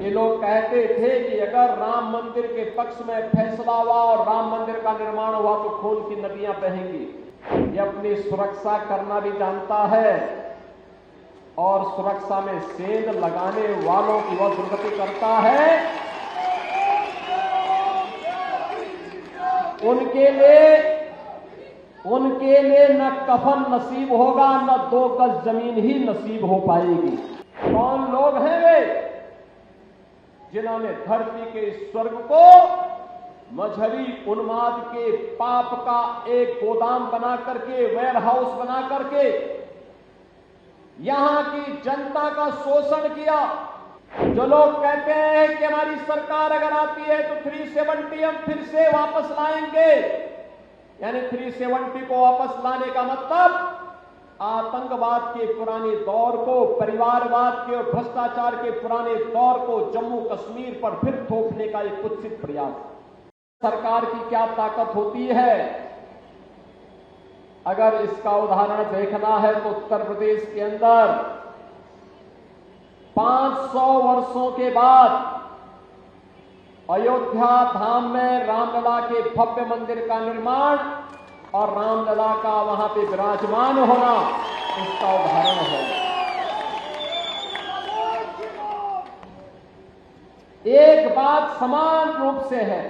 ये लोग कहते थे कि अगर राम मंदिर के पक्ष में फैसला हुआ और राम मंदिर का निर्माण हुआ तो खून की नदियां बहेंगी। ये अपनी सुरक्षा करना भी जानता है और सुरक्षा में सेंध लगाने वालों की वह दुर्गति करता है। उनके लिए न कफन नसीब होगा, न 2 गज जमीन ही नसीब हो पाएगी। कौन लोग हैं वे जिन्होंने धरती के स्वर्ग को मजहबी उन्माद के पाप का एक गोदाम बना करके, वेयर हाउस बना करके यहां की जनता का शोषण किया। जो लोग कहते हैं कि हमारी सरकार अगर आती है तो 370 हम फिर से वापस लाएंगे, यानी 370 को वापस लाने का मतलब आतंकवाद के पुराने दौर को, परिवारवाद के और भ्रष्टाचार के पुराने दौर को जम्मू कश्मीर पर फिर थोपने का एक कुत्सित प्रयास। सरकार की क्या ताकत होती है, अगर इसका उदाहरण देखना है तो उत्तर प्रदेश के अंदर 500 वर्षों के बाद अयोध्या धाम में रामलला के भव्य मंदिर का निर्माण और रामलला का वहां पे विराजमान होना इसका उदाहरण है। एक बात समान रूप से है,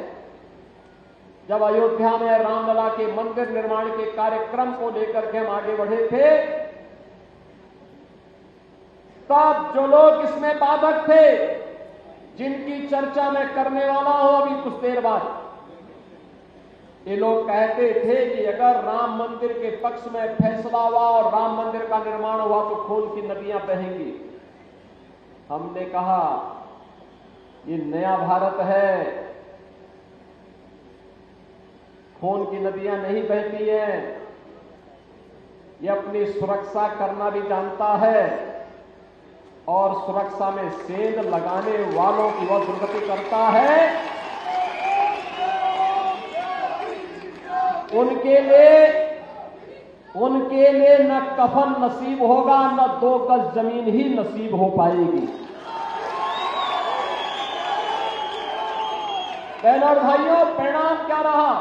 जब अयोध्या में रामलला के मंदिर निर्माण के कार्यक्रम को लेकर के हम आगे बढ़े थे, तब जो लोग इसमें बाधक थे, जिनकी चर्चा मैं करने वाला हूं अभी कुछ देर बाद, ये लोग कहते थे कि अगर राम मंदिर के पक्ष में फैसला हुआ और राम मंदिर का निर्माण हुआ तो खून की नदियां बहेंगी। हमने कहा ये नया भारत है, खून की नदियां नहीं बहती हैं। ये अपनी सुरक्षा करना भी जानता है और सुरक्षा में सेंध लगाने वालों की वह दुर्गति करता है। उनके लिए न कफन नसीब होगा, न 2 गज जमीन ही नसीब हो पाएगी। बहनों और भाइयों, परिणाम क्या रहा?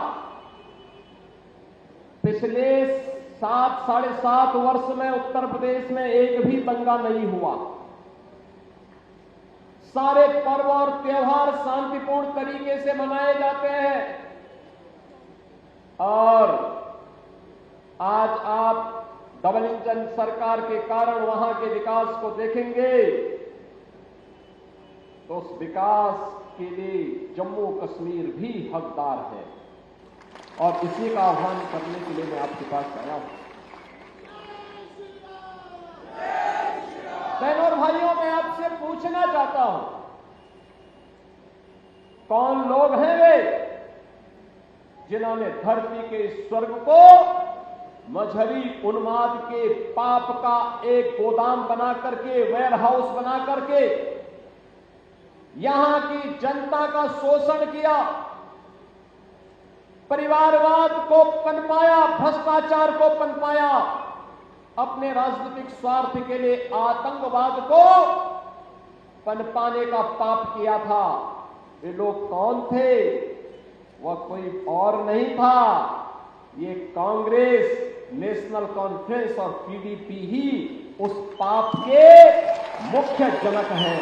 पिछले 7 साढ़े 7 वर्ष में उत्तर प्रदेश में एक भी दंगा नहीं हुआ। सारे पर्व और त्योहार शांतिपूर्ण तरीके से मनाए जाते हैं और आज आप डबल इंजन सरकार के कारण वहां के विकास को देखेंगे तो उस विकास के लिए जम्मू कश्मीर भी हकदार है और इसी का आह्वान करने के लिए मैं आपके पास आया हूं। बहनों और भाइयों, मैं आपसे पूछना चाहता हूं, कौन लोग हैं वे जिन्होंने धरती के स्वर्ग को मजहबी उन्माद के पाप का एक गोदाम बना करके, वेयर हाउस बना करके यहां की जनता का शोषण किया, परिवारवाद को पनपाया, भ्रष्टाचार को पनपाया, अपने राजनीतिक स्वार्थ के लिए आतंकवाद को पनपाने का पाप किया था। वे लोग कौन थे? वह कोई और नहीं था, ये कांग्रेस, नेशनल कॉन्फ्रेंस और पीडीपी ही उस पाप के मुख्य जनक हैं।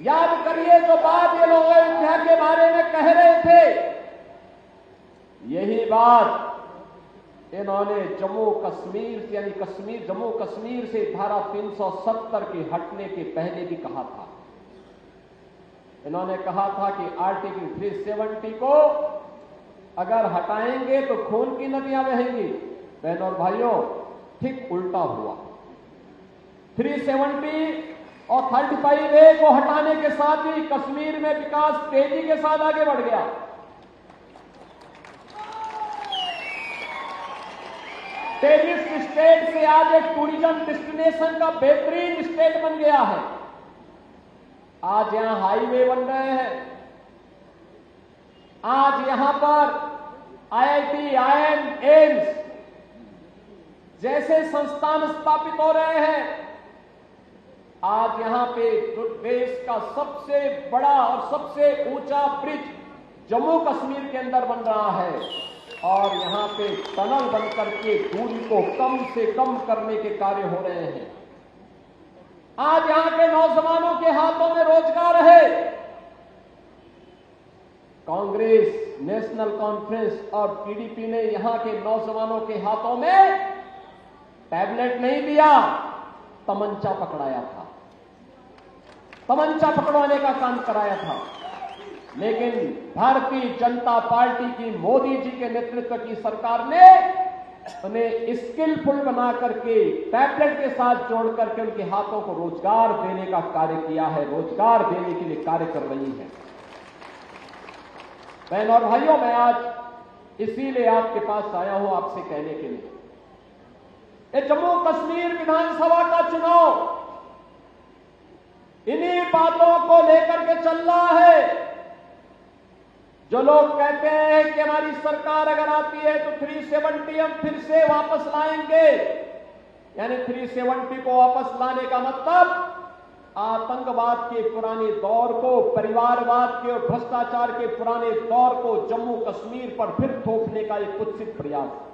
याद करिए जो बात ये लोग अयोध्या के बारे में कह रहे थे, यही बात इन्होंने जम्मू कश्मीर यानी जम्मू कश्मीर से धारा 370 के हटने के पहले भी कहा था। इन्होंने कहा था कि आर्टिकल 370 को अगर हटाएंगे तो खून की नदियां बहेंगी। बहनों और भाइयों, ठीक उल्टा हुआ। 370 और 35A को हटाने के साथ ही कश्मीर में विकास तेजी के साथ आगे बढ़ गया। टेरिस्ट स्टेट से आज एक टूरिज्म डेस्टिनेशन का बेहतरीन स्टेट बन गया है। आज यहां हाईवे बन रहे हैं, आज यहां पर IIT, IIM, एम्स जैसे संस्थान स्थापित हो रहे हैं। आज यहां पे देश का सबसे बड़ा और सबसे ऊंचा ब्रिज जम्मू कश्मीर के अंदर बन रहा है और यहां पे टनल बनकर के दूरी को कम से कम करने के कार्य हो रहे हैं। आज यहां के नौजवानों के हाथों में रोजगार है। कांग्रेस, नेशनल कॉन्फ्रेंस और पीडीपी ने यहां के नौजवानों के हाथों में टैबलेट नहीं दिया, तमंचा पकड़ाया था, तमंचा पकड़वाने का काम कराया था। लेकिन भारतीय जनता पार्टी की मोदी जी के नेतृत्व की सरकार ने उन्हें स्किलफुल बना करके टैबलेट के साथ जोड़ करके उनके हाथों को रोजगार देने का कार्य किया है, रोजगार देने के लिए कार्य कर रही है। बहन और भाइयों, मैं आज इसीलिए आपके पास आया हूं आपसे कहने के लिए, ये जम्मू कश्मीर विधानसभा का चुनाव इन्हीं बातों को लेकर के चल रहा है। जो लोग कहते हैं कि हमारी सरकार अगर आती है तो 370 हम फिर से वापस लाएंगे, यानी 370 को वापस लाने का मतलब आतंकवाद के पुराने दौर को, परिवारवाद के और भ्रष्टाचार के पुराने दौर को जम्मू कश्मीर पर फिर थोपने का एक कुत्सित प्रयास।